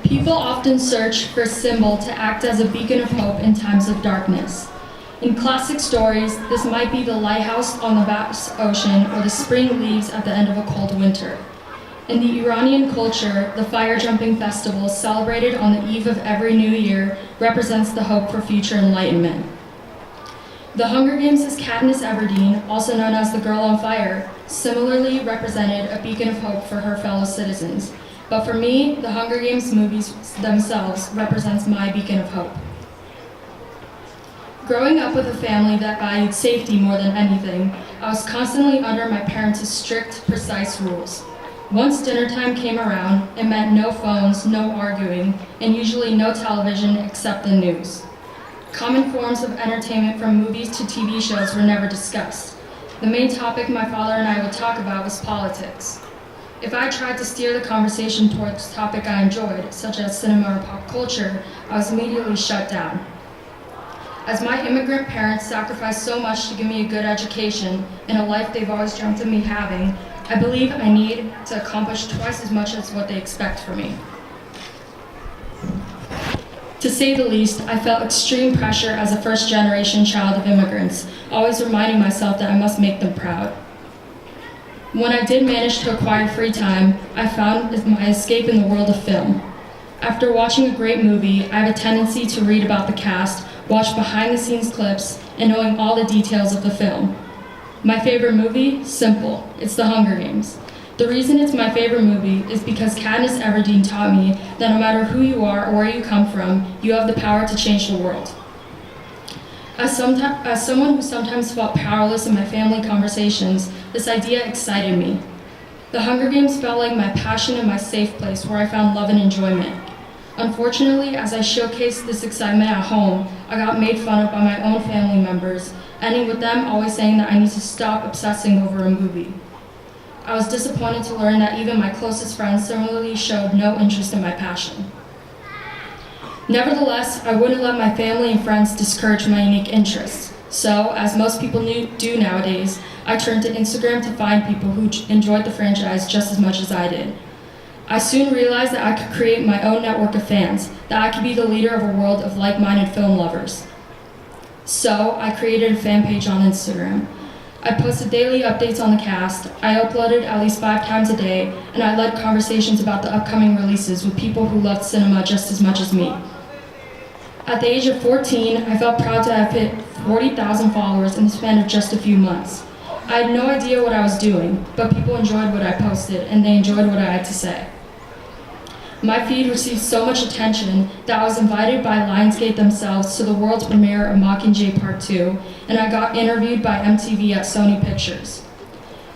People often search for a symbol to act as a beacon of hope in times of darkness. In classic stories, this might be the lighthouse on the vast ocean or the spring leaves at the end of a cold winter. In the Iranian culture, the fire jumping festival celebrated on the eve of every new year represents the hope for future enlightenment. The Hunger Games' Katniss Everdeen, also known as the Girl on Fire, similarly represented a beacon of hope for her fellow citizens. But for me, the Hunger Games movies themselves represents my beacon of hope. Growing up with a family that valued safety more than anything, I was constantly under my parents' strict, precise rules. Once dinner time came around, it meant no phones, no arguing, and usually no television except the news. Common forms of entertainment from movies to TV shows were never discussed. The main topic my father and I would talk about was politics. If I tried to steer the conversation towards a topic I enjoyed, such as cinema or pop culture, I was immediately shut down. As my immigrant parents sacrificed so much to give me a good education and a life they've always dreamt of me having, I believe I need to accomplish twice as much as what they expect from me. To say the least, I felt extreme pressure as a first-generation child of immigrants, always reminding myself that I must make them proud. When I did manage to acquire free time, I found my escape in the world of film. After watching a great movie, I have a tendency to read about the cast, watch behind-the-scenes clips, and knowing all the details of the film. My favorite movie? Simple. It's The Hunger Games. The reason it's my favorite movie is because Katniss Everdeen taught me that no matter who you are or where you come from, you have the power to change the world. As someone who sometimes felt powerless in my family conversations, this idea excited me. The Hunger Games felt like my passion and my safe place where I found love and enjoyment. Unfortunately, as I showcased this excitement at home, I got made fun of by my own family members, ending with them always saying that I need to stop obsessing over a movie. I was disappointed to learn that even my closest friends similarly showed no interest in my passion. Nevertheless, I wouldn't let my family and friends discourage my unique interests. So, as most people do nowadays, I turned to Instagram to find people who enjoyed the franchise just as much as I did. I soon realized that I could create my own network of fans, that I could be the leader of a world of like-minded film lovers. So, I created a fan page on Instagram. I posted daily updates on the cast, I uploaded at least 5 times a day, and I led conversations about the upcoming releases with people who loved cinema just as much as me. At the age of 14, I felt proud to have hit 40,000 followers in the span of just a few months. I had no idea what I was doing, but people enjoyed what I posted, and they enjoyed what I had to say. My feed received so much attention that I was invited by Lionsgate themselves to the world premiere of Mockingjay Part 2, and I got interviewed by MTV at Sony Pictures.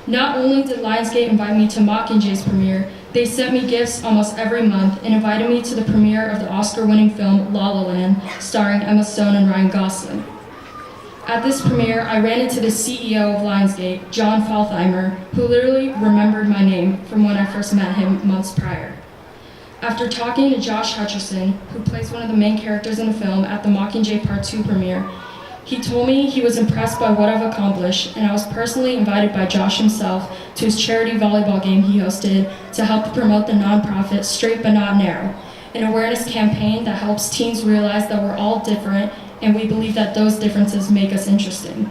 Not only did Lionsgate invite me to Mockingjay's premiere, they sent me gifts almost every month and invited me to the premiere of the Oscar-winning film La La Land, starring Emma Stone and Ryan Gosling. At this premiere, I ran into the CEO of Lionsgate, John Faltheimer, who literally remembered my name from when I first met him months prior. After talking to Josh Hutcherson, who plays one of the main characters in the film at the Mockingjay Part 2 premiere, he told me he was impressed by what I've accomplished, and I was personally invited by Josh himself to his charity volleyball game he hosted to help promote the nonprofit Straight But Not Narrow, an awareness campaign that helps teens realize that we're all different and we believe that those differences make us interesting.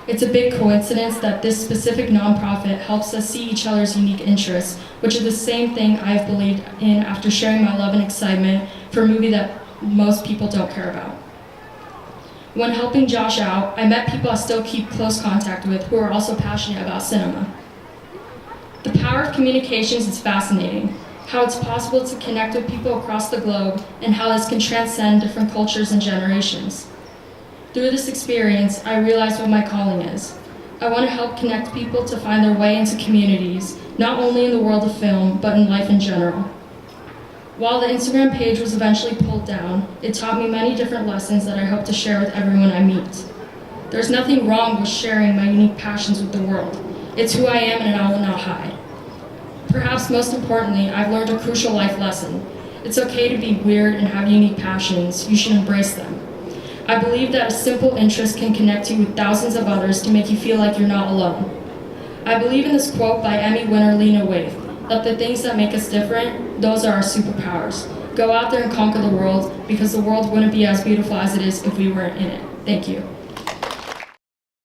It's a big coincidence that this specific nonprofit helps us see each other's unique interests, which is the same thing I have believed in after sharing my love and excitement for a movie that most people don't care about. When helping Josh out, I met people I still keep close contact with who are also passionate about cinema. The power of communications is fascinating, how it's possible to connect with people across the globe and how this can transcend different cultures and generations. Through this experience, I realized what my calling is. I want to help connect people to find their way into communities, not only in the world of film, but in life in general. While the Instagram page was eventually pulled down, it taught me many different lessons that I hope to share with everyone I meet. There's nothing wrong with sharing my unique passions with the world. It's who I am and I will not hide. Perhaps most importantly, I've learned a crucial life lesson. It's okay to be weird and have unique passions. You should embrace them. I believe that a simple interest can connect you with thousands of others to make you feel like you're not alone. I believe in this quote by Emmy winner Lena Waithe, that the things that make us different, those are our superpowers. Go out there and conquer the world, because the world wouldn't be as beautiful as it is if we weren't in it. Thank you.